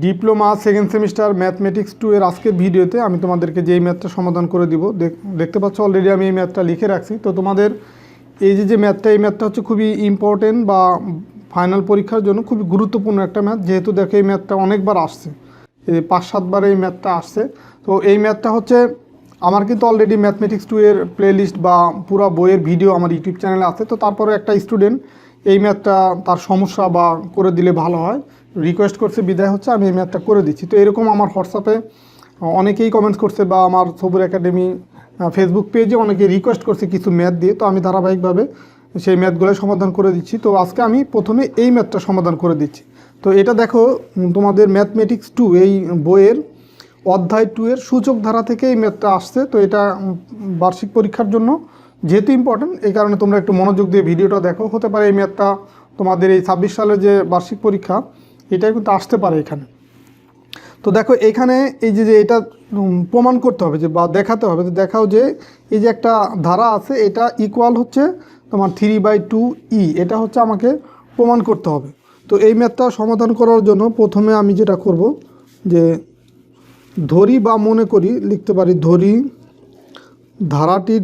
Diploma second semester mathematics 2 এর আজকের ভিডিওতে আমি তোমাদেরকে যেই ম্যাথটা সমাধান করে দিব। দেখতে পাচ্ছ অলরেডি আমি এই ম্যাথটা লিখে রাখছি। তো তোমাদের এই যে ম্যাথটা, এই ম্যাথটা হচ্ছে খুবই ইম্পর্টেন্ট বা ফাইনাল পরীক্ষার জন্য খুবই গুরুত্বপূর্ণ একটা ম্যাথ। যেহেতু দেখো এই ম্যাথটা অনেকবার আসছে, এই 5-7 বার এই ম্যাথটা আসছে। তো এই ম্যাথটা হচ্ছে আমার কিন্তু অলরেডি ম্যাথমেটিক্স 2 এর প্লেলিস্ট বা পুরো বইয়ের ভিডিও আমার ইউটিউব চ্যানেলে আছে। তো তারপরে একটা স্টুডেন্ট এই ম্যাথটা তার সমস্যা বা করে দিলে ভালো হয় রিকোয়েস্ট করছে, বিদায় হচ্ছে আমি এই ম্যাথটা করে দিচ্ছি। তো এরকম আমার হোয়াটসঅ্যাপে অনেকেই কমেন্টস করছে বা আমার সবুর একাডেমি ফেসবুক পেজে অনেকে রিকোয়েস্ট করছে কিছু ম্যাথ দিয়ে। তো আমি ধারাবাহিকভাবে সেই ম্যাথগুলো সমাধান করে দিচ্ছি। তো আজকে আমি প্রথমে এই ম্যাথটা সমাধান করে দিচ্ছি। তো এটা দেখো তোমাদের ম্যাথমেটিক্স 2 এই বইয়ের অধ্যায় 2 এর সূচক ধারা থেকে এই ম্যাথটা আসছে। তো এটা বার্ষিক পরীক্ষার জন্য যেহেতু ইম্পর্টেন্ট, এই কারণে তোমরা একটু মনোযোগ দিয়ে ভিডিওটা দেখো। হতে পারে এই ম্যাথটা তোমাদের এই 26 সালের যে বার্ষিক পরীক্ষা এটাই কিন্তু আসতে পারে এখানে। তো দেখো এখানে এই যে এটা প্রমাণ করতে হবে যে বা দেখাতে হবে। তো দেখাও যে এই যে একটা ধারা আছে এটা ইকুয়াল হচ্ছে তোমার 3/2e, এটা হচ্ছে আমাকে প্রমাণ করতে হবে। তো এই ম্যাথটা সমাধান করার জন্য প্রথমে আমি যেটা করব যে ধরি বা মনে করি লিখতে পারি, ধরি ধারাটির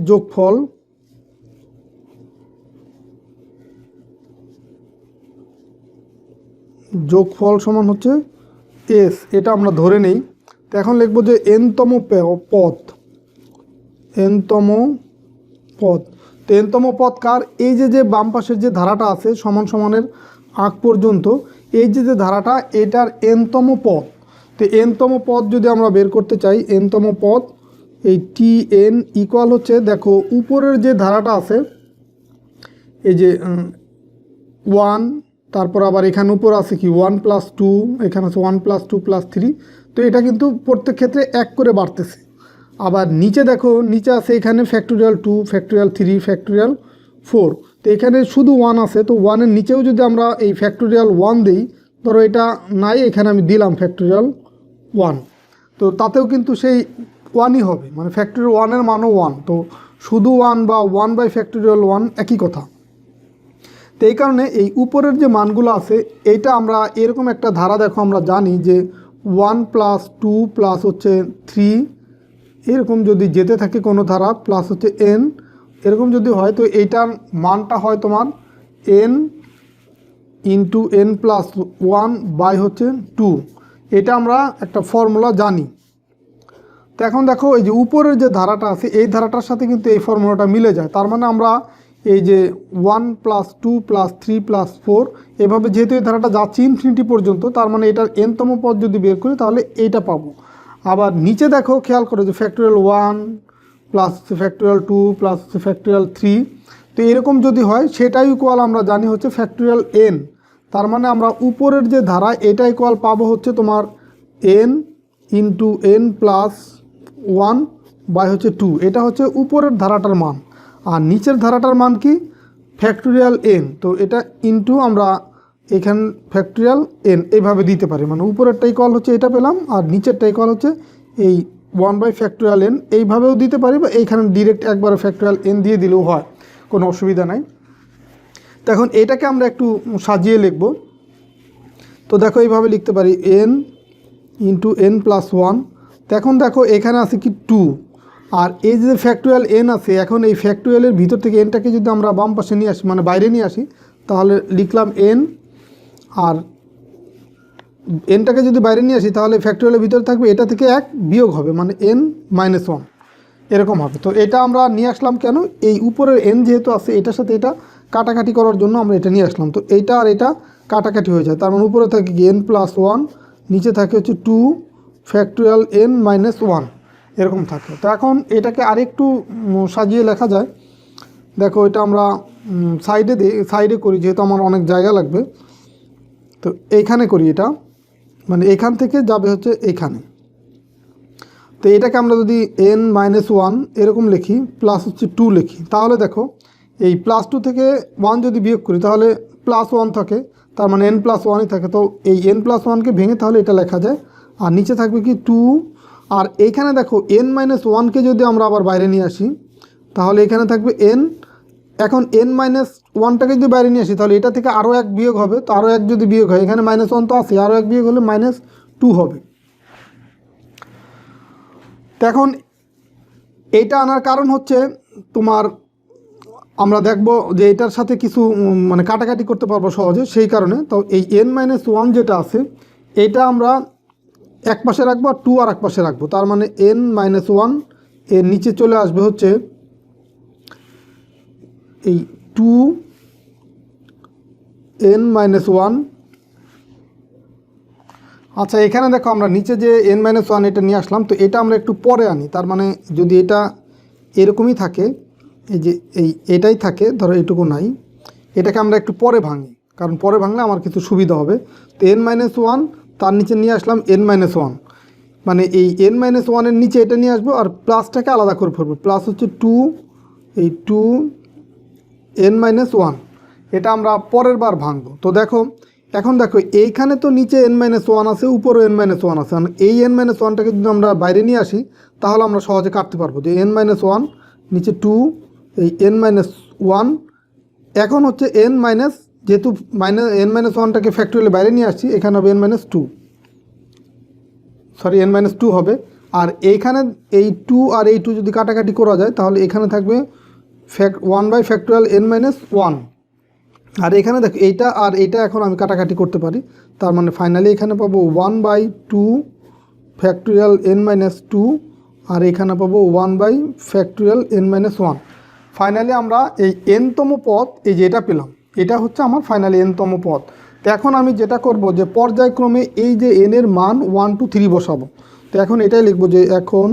যোগফল সমান হচ্ছে এস, এটা আমরা ধরে নেই। তো এখন লিখবো যে এনতম পদ, তো এনতম পদ কার? এই যে বাম পাশের যে ধারাটা আছে সমান সমানের আগ পর্যন্ত, এই যে ধারাটা এটার এনতম পদ। তো এনতম পদ যদি আমরা বের করতে চাই, এনতম পদ এই TN ইকুয়াল হচ্ছে, দেখো উপরের যে ধারাটা আছে এই যে 1, তারপর আবার এখানে উপর আছে কি 1 + 2, এখানে আছে 1 + 2 + 3। তো এটা কিন্তু প্রত্যেক ক্ষেত্রে 1 করে বাড়তেছে। আবার নিচে দেখো, নিচে আছে এখানে ফ্যাক্টোরিয়াল 2, ফ্যাক্টোরিয়াল 3, ফ্যাক্টোরিয়াল 4। তো এখানে শুধু 1 আছে। তো 1-এর নিচেও যদি আমরা এই ফ্যাক্টোরিয়াল 1 দিই, ধরো এটা নাই, এখানে আমি দিলাম ফ্যাক্টোরিয়াল 1, তো তাতেও কিন্তু সেই 1ই হবে, মানে ফ্যাক্টোরিয়াল 1-এর মানও 1। তো শুধু 1 বা 1/ফ্যাক্টোরিয়াল 1 একই কথা। তো এই কারণে এই উপরের যে মানগুলো আছে এইটা আমরা এরকম একটা ধারা, দেখো আমরা জানি যে 1 + 2 প্লাস হচ্ছে 3, এরকম যদি যেতে থাকে কোনো ধারা প্লাস হচ্ছে n, এরকম যদি হয় তো এইটার মানটা হয় তোমার n × n + 1 হচ্ছে 2। এটা আমরা একটা ফর্মুলা জানি। তো এখন দেখো এই যে উপরের যে ধারাটা আছে এই ধারাটার সাথে কিন্তু এই ফর্মুলাটা মিলে যায়। তার মানে আমরা এই যে 1 + 2 + 3 + 4 এভাবে যেহেতু এই ধারাটা যাচ্ছে ইনফিনিটি পর্যন্ত, তার মানে এটার nতম পদ যদি বের করি তাহলে এইটা পাবো। আবার নিচে দেখো খেয়াল করো যে factorial 1 plus factorial 2 plus factorial 3, তো এরকম যদি হয় সেটাই ইকুয়াল আমরা জানি হচ্ছে ফ্যাক্টোরিয়াল n। তার মানে আমরা উপরের যে ধারা এটা ইকুয়াল পাবো হচ্ছে তোমার n × n + 1 হচ্ছে 2। এটা হচ্ছে উপরের ধারাটার মান। আর নিচের ধারাটার মান কি? Factorial n। তো এটা ইনটু আমরা এখান ফ্যাক্টোরিয়াল n এইভাবে দিতে পারি, মানে উপরেরটা ইকুয়াল হচ্ছে এটা পেলাম আর নিচেরটা ইকুয়াল হচ্ছে এই 1/ফ্যাক্টোরিয়াল n, এইভাবেও দিতে পারি বা এইখানে ডিরেক্ট একবারে ফ্যাক্টোরিয়াল n দিয়ে দিলেও হয়, কোনো অসুবিধা নাই। তো এখন এটাকে আমরা একটু সাজিয়ে লিখব। তো দেখো এইভাবে লিখতে পারি n × n + 1। তো এখন দেখো এখানে আছে কি 2, আর এই যে ফ্যাক্টোরিয়াল n আছে, এখন এই ফ্যাক্টোরিয়ালের ভিতর থেকে nটাকে যদি আমরা বাম পাশে নিয়ে আসি, মানে বাইরে নিয়ে আসি, তাহলে লিখলাম n, আর nটাকে যদি বাইরে নিয়ে আসি তাহলে ফ্যাক্টোরিয়ালের ভিতরে থাকবে, এটা থেকে 1 বিয়োগ হবে, মানে n - 1 এরকম হবে। তো এটা আমরা নিয়ে আসলাম কেন? এই উপরের n যেহেতু আছে এটার সাথে এটা কাটাকাটি করার জন্য আমরা এটা নিয়ে আসলাম। তো এইটা আর এটা কাটাকাটি হয়ে যায়, তার মানে উপরে থাকে কি n + 1, নিচে থাকে হচ্ছে 2 ফ্যাক্টোরিয়াল n - 1 এরকম থাকে। তো এখন এটাকে আরেকটু সাজিয়ে লেখা যায়। দেখো এটা আমরা সাইডে করি, যেহেতু আমার অনেক জায়গা লাগবে। তো এইখানে করি, এটা মানে এখান থেকে যাবে হচ্ছে এইখানে। তো এটাকে আমরা যদি n - 1 এরকম লিখি প্লাস হচ্ছে 2 লিখি, তাহলে দেখো এই +2 থেকে 1 যদি বিয়োগ করি তাহলে +1 থাকে, তার মানে n + 1ই থাকে। তো এই n + 1কে ভেঙে তাহলে এটা লেখা যায়, আর নিচে থাকবে কি 2। আর এইখানে দেখো n - 1কে যদি আমরা আবার বাইরে নিয়ে আসি তাহলে এখানে থাকবে n এখন n মাইনাস ওয়ানটাকে যদি বাইরে নিয়ে আসি তাহলে এটা থেকে আরও এক বিয়োগ হবে, তো আরও এক যদি বিয়োগ হয় এখানে -1 তো আছে, আরও এক বিয়োগ হলে -2 হবে। তো এখন এইটা আনার কারণ হচ্ছে তোমার আমরা দেখব যে এটার সাথে কিছু মানে কাটাকাটি করতে পারবো সহজে, সেই কারণে। তো এই n-1 যেটা আছে এটা আমরা এক পাশে রাখবো আর 2 আর এক পাশে রাখবো, তার মানে n-1 এর নিচে চলে আসবে হচ্ছে এই 2n-1। আচ্ছা এখানে দেখো আমরা নিচে যে n-1 এটা নিয়ে আসলাম, তো এটা আমরা একটু পরে আনি। তার মানে যদি এটা এরকমই থাকে, এই যে এটাই থাকে, ধরো এইটুকু নাই, এটাকে আমরা একটু পরে ভাঙি, কারণ পরে ভাঙলে আমার কিছু সুবিধা হবে। তো n-1 তার নিচে নিয়ে আসলাম n-1, মানে এই n-1 এর নিচে এটা নিয়ে আসবো আর প্লাসটাকে আলাদা করে ফেলবো। প্লাস হচ্ছে 2, এই 2n-1 এটা আমরা পরের বার ভাঙবো। তো দেখো এখন দেখো এইখানে তো নিচে n-1 আছে, উপরে n-1 আছে, এই n-1টাকে যদি আমরা বাইরে নিয়ে আসি তাহলে আমরা সহজে কাটতে পারবো। যে n-1 নিচে 2, এই n-1 এখন হচ্ছে যেহেতু n-1টাকে ফ্যাক্টরিয়ালে বাইরে নিয়ে আসছি, এখানে হবে n-2, সরি n-2 হবে। আর এইখানে এই 2 আর এই 2 যদি কাটাকাটি করা যায় তাহলে এখানে থাকবে 1/ফ্যাক্টরিয়াল n-1। আর এখানে দেখো এইটা আর এইটা এখন আমি কাটাকাটি করতে পারি, তার মানে ফাইনালি এখানে পাবো 1/2 n-2 আর এখানে পাবো 1/ফ্যাক্টরিয়াল n-1। ফাইনালি আমরা এই nতম পদ এই যে এটা পেলাম, এটা হচ্ছে আমার ফাইনালি nতম পদ। তো এখন আমি যেটা করব যে পর্যায়ক্রমে এই যে n এর মান 1 2 3 বসাবো। তো এখন এটাই লিখব যে এখন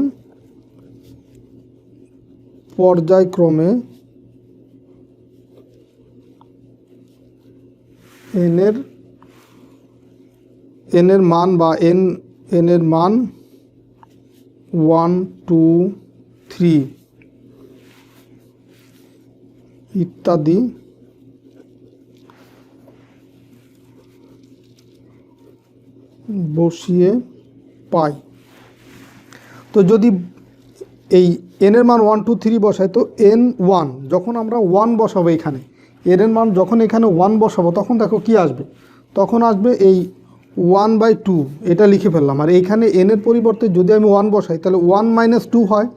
পর্যায়ক্রমে n এর মান বা n এর মান 1 2 3 ইত্যাদি বসিয়ে পাই। তো যদি এই n এর মান 1 2 3 বসাই, তো n1 যখন আমরা 1 বসাবো এখানে, n এর মান যখন এখানে 1 বসাবো তখন দেখো কি আসবে, তখন আসবে এই 1/2, এটা লিখে ফেললাম। আর এইখানে n এর পরিবর্তে যদি আমি 1 বসাই তাহলে 1 - 2 হয়,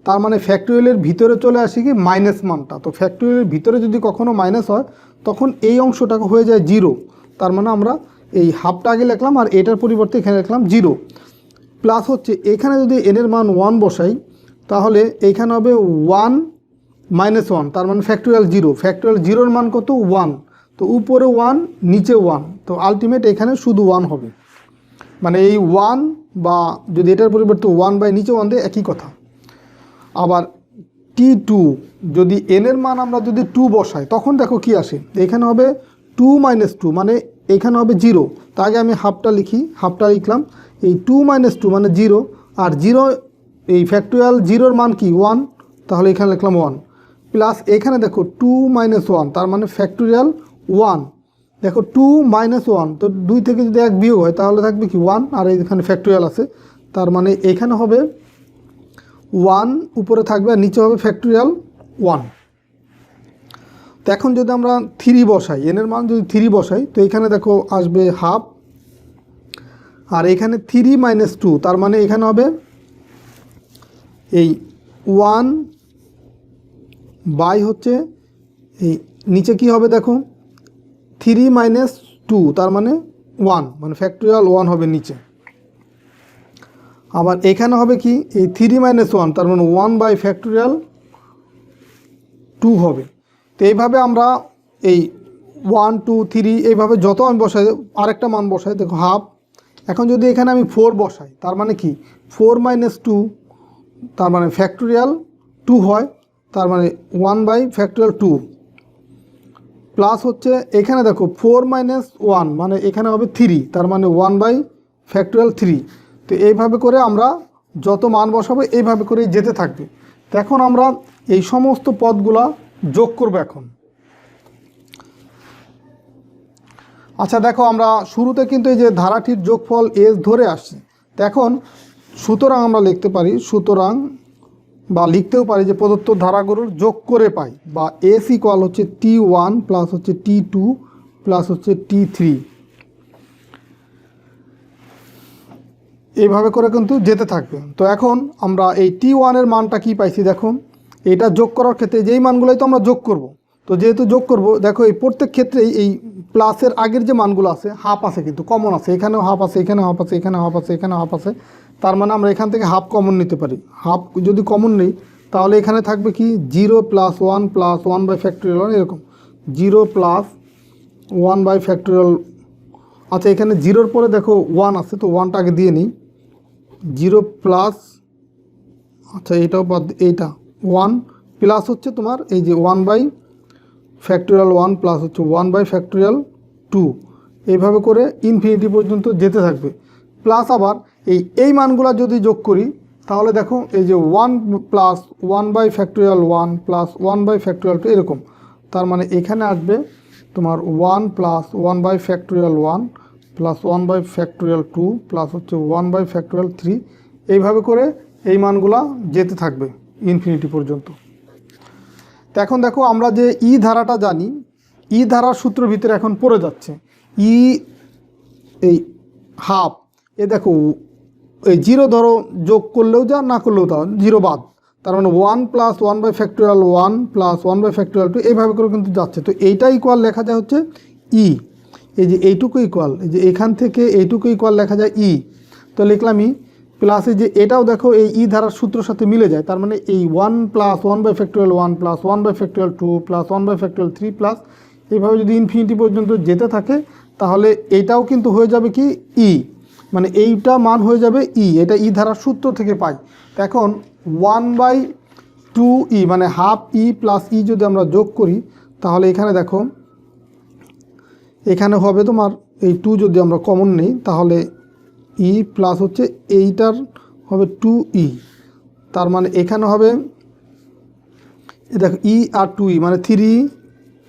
তার মানে ফ্যাক্টরিয়ালের ভিতরে চলে আসি কি মাইনাস মানটা। তো ফ্যাক্টরিয়ালের ভিতরে যদি কখনো মাইনাস হয় তখন এই অংশটা হয়ে যায় 0, তার মানে আমরা এই হাফটা আগে লিখলাম আর এটার পরিবর্তে এখানে লিখলাম 0। প্লাস হচ্ছে এখানে যদি n এর মান 1 বসাই তাহলে এইখানে হবে 1 - 1, তার মানে ফ্যাক্টরিয়াল 0। ফ্যাক্টরিয়াল 0-র মান কত 1, তো উপরে 1 নিচে 1, তো আলটিমেট এখানে শুধু 1 হবে। মানে এই 1 বা যদি এটার পরিবর্তে 1 নিচে 1 দেয় একই কথা। আবার t2 যদি n এর মান আমরা যদি 2 বসাই তখন দেখো কি আসে, এখানে হবে 2 - 2, মানে এখানে হবে 0। তো আগে আমি হাফটা লিখি, হাফটা লিখলাম, এই 2 - 2 মানে 0, আর 0 এই ফ্যাক্টরিয়াল 0-র মান কি 1, তাহলে এখানে লিখলাম 1। প্লাস এখানে দেখো 2 - 1, তার মানে ফ্যাক্টরিয়াল 1। দেখো 2 - 1, তো 2 থেকে যদি 1 বিয়োগ হয় তাহলে থাকবে কি 1, আর এখানে ফ্যাক্টরিয়াল আছে, তার মানে এখানে হবে 1 উপরে থাকবে আর নিচে হবে ফ্যাক্টরিয়াল 1। তো এখন যদি আমরা 3 বসাই, n এর মান যদি 3 বসাই তো এখানে দেখো আসবে হাফ, আর এখানে 3 - 2, তার মানে এখানে হবে এই 1 বাই হচ্ছে এই নিচে কি হবে দেখো 3 - 2, তার মানে 1, মানে ফ্যাক্টরিয়াল 1 হবে নিচে। আবার এখানে হবে কি এই 3 - 1, তার মানে 1/ফ্যাক্টরিয়াল 2 হবে। তো এইভাবে আমরা এই 1 2 3 এইভাবে যত আমি বসাই আরেকটা মান বসাই, দেখো হাফ। এখন যদি এখানে আমি 4 বসাই তার মানে কি 4 - 2, তার মানে ফ্যাক্টরিয়াল 2 হয়, তার মানে 1/ফ্যাক্টরিয়াল 2। প্লাস হচ্ছে এখানে দেখো 4 - 1 মানে এখানে হবে 3, তার মানে 1/ফ্যাক্টরিয়াল 3। তো এইভাবে করে আমরা যত মান বসাবো এইভাবে করে যেতে থাকবে। তো এখন আমরা এই সমস্ত পদগুলা যোগ করব এখন। আচ্ছা দেখো আমরা শুরুতে কিন্তু এই যে ধারাটির যোগফল s ধরে আসছি। তো এখন সুতরাং আমরা লিখতে পারি, সুতরাং বা লিখতেও পারি যে প্রদত্ত ধারাগুলোর যোগ করে পাই, বা এস ইকুয়াল হচ্ছে T1 প্লাস হচ্ছে T2 প্লাস হচ্ছে T3, এইভাবে করে কিন্তু যেতে থাকবে। তো এখন আমরা এই T1 এর মানটা কি পাইছি দেখো, এটা যোগ করার ক্ষেত্রে যেই মানগুলোই তো আমরা যোগ করব, তো যেহেতু যোগ করব দেখো এই প্রত্যেক ক্ষেত্রেই এই প্লাসের আগের যে মানগুলো আছে হাফ আছে, কিন্তু কমন আছে, এখানেও হাফ আছে, এখানেও হাফ আছে, এখানে হাফ আছে, এখানে হাফ আছে, তার মানে আমরা এখান থেকে হাফ কমন নিতে পারি। হাফ যদি কমন নেই তাহলে এখানে থাকবে কি 0 প্লাস 1 প্লাস 1 বাই ফ্যাক্টোরিয়াল 1, এরকম 0 প্লাস 1 বাই ফ্যাক্টোরিয়াল। আচ্ছা এখানে 0-র পরে দেখো 1 আছে, তো 1টা আগে দিয়ে নিই, 0 প্লাস, আচ্ছা এইটাও বাদ, এইটা 1 প্লাস হচ্ছে তোমার এই যে 1 বাই ফ্যাক্টোরিয়াল 1 প্লাস হচ্ছে 1 বাই ফ্যাক্টোরিয়াল 2, এইভাবে করে ইনফিনিটি পর্যন্ত যেতে থাকবে। প্লাস আবার এই মানগুলো যদি যোগ করি তাহলে দেখো এই যে 1 plus 1 by factorial 1 plus 1 by factorial 2 এরকম, তার মানে এখানে আসবে তোমার 1 plus 1 by factorial 1 plus 1 by factorial 2 plus হচ্ছে 1 বাই ফ্যাক্টোরিয়াল 3, এইভাবে করে এই মানগুলা যেতে থাকবে ইনফিনিটি পর্যন্ত। তো এখন দেখো আমরা যে ই ধারাটা জানি, ই ধারার সূত্র ভিতরে এখন পড়ে যাচ্ছে ই এই হাফ, এ দেখো এই 0 ধরো যোগ করলেও যা না করলেও তা 0 বাদ, তার মানে 1 plus 1 by factorial 1 plus 1 by factorial 2 এইভাবে করে কিন্তু যাচ্ছে। তো এইটা ইকুয়াল লেখা যায় হচ্ছে ই, এই যে এইটুকু ইকুয়াল, এই যে এখান থেকে এইটুকু ইকুয়াল লেখা যায় ই, তো লিখলাম ই প্লাস এই যে এটাও দেখো এই ই ধারার সূত্রের সাথে মিলে যায়, তার মানে এই 1 plus 1 by factorial 1 plus 1 by factorial 2 plus 1 by factorial 3 plus এইভাবে যদি ইনফিনিটি পর্যন্ত যেতে থাকে তাহলে এইটাও কিন্তু হয়ে যাবে কি ই, মানে এইটা মান হয়ে যাবে ই, এটা ই ধারার সূত্র থেকে পাই। তো এখন 1/2 মানে হাফ ই প্লাস ই যদি আমরা যোগ করি তাহলে এখানে দেখো এখানে হবে তোমার এই 2 যদি আমরা কমন নেই তাহলে ই প্লাস হচ্ছে এইটার হবে 2e, তার মানে এখানে হবে দেখো ই আর 2e মানে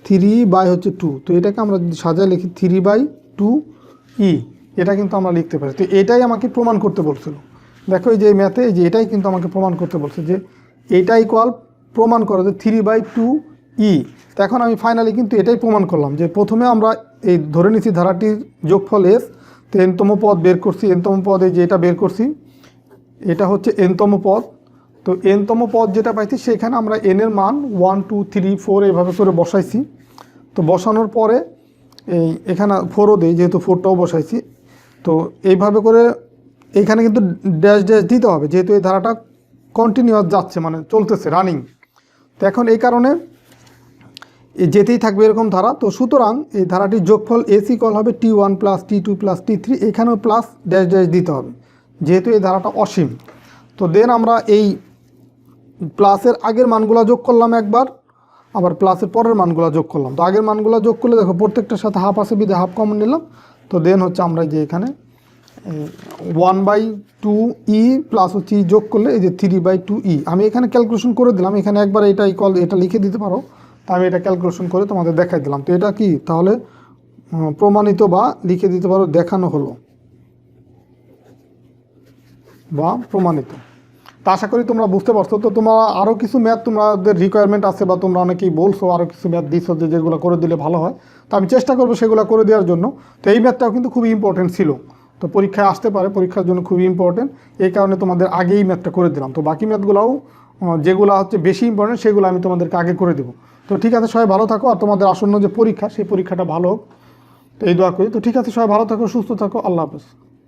3 বাই হচ্ছে 2, তো এটাকে আমরা যদি সাজায় লিখি 3/2e, এটা কিন্তু আমরা লিখতে পারি। তো এটাই আমাকে প্রমাণ করতে বলছিল, দেখো এই যে ম্যাথে এই যে এটাই কিন্তু আমাকে প্রমাণ করতে বলছে যে এইটা ইকুয়াল প্রমাণ করো যে 3/2e। তো এখন আমি ফাইনালি কিন্তু এটাই প্রমাণ করলাম যে প্রথমে আমরা এই ধরে নিচ্ছি ধারাটির যোগফল এস, তো এনতম পদ বের করছি, এনতম পদ এই যে এটা বের করছি, এটা হচ্ছে এনতম পদ। তো এনতম পদ যেটা পাইছি সেখানে আমরা এনের মান 1 2 3 4 এইভাবে করে বসাইছি। তো বসানোর পরে এই এখানে 4ও দেই, যেহেতু 4টাও বসাইছি, তো এইভাবে করে এইখানে কিন্তু ড্যাশ ড্যাশ দিতে হবে যেহেতু এই ধারাটা কন্টিনিউয়াস যাচ্ছে, মানে চলতেছে রানিং। তো এখন এই কারণে যেতেই থাকবে এরকম ধারা। তো সুতরাং এই ধারাটির যোগফল এস ইকুয়াল হবে T1 plus T2 plus T3, এখানেও প্লাস ড্যাশ ড্যাশ দিতে হবে যেহেতু এই ধারাটা অসীম। তো দেন আমরা এই প্লাসের আগের মানগুলো যোগ করলাম একবার, আবার প্লাসের পরের মানগুলো যোগ করলাম। তো আগের মানগুলো যোগ করলে দেখো প্রত্যেকটার সাথে হাফ আছে বিধে হাফ কমন নিলাম। তো দেন হচ্ছে আমরা যে এখানে 1/2e প্লাস হচ্ছে ই যোগ করলে এই যে 3/2e, আমি এখানে ক্যালকুলেশন করে দিলাম, এখানে একবার এটা ইকুয়াল এটা লিখে দিতে পারো, তা আমি এটা ক্যালকুলেশন করে তোমাদের দেখাই দিলাম। তো এটা কি তাহলে প্রমাণিত বা লিখে দিতে পারো দেখানো হলো বা প্রমাণিত। তা আশা করি তোমরা বুঝতে পারছো। তো তোমরা আরও কিছু ম্যাথ তোমাদের রিকোয়ারমেন্ট আছে বা তোমরা অনেকেই বলছো আরও কিছু ম্যাথ দিচ্ছো যে যেগুলো করে দিলে ভালো হয়, তো আমি চেষ্টা করবো সেগুলো করে দেওয়ার জন্য। তো এই ম্যাথটাও কিন্তু খুবই ইম্পর্টেন্ট ছিল, তো পরীক্ষায় আসতে পারে, পরীক্ষার জন্য খুবই ইম্পর্টেন্ট, এই কারণে তোমাদের আগেই ম্যাথটা করে দিলাম। তো বাকি ম্যাথগুলোও যেগুলো হচ্ছে বেশি ইম্পর্টেন্ট সেগুলো আমি তোমাদেরকে আগে করে দেবো। তো ঠিক আছে, সবাই ভালো থাকো, আর তোমাদের আসন্ন যে পরীক্ষা সেই পরীক্ষাটা ভালো হোক, তো এই দোয়া করি। তো ঠিক আছে, সবাই ভালো থাকো, সুস্থ থাকো, আল্লাহ হাফেজ।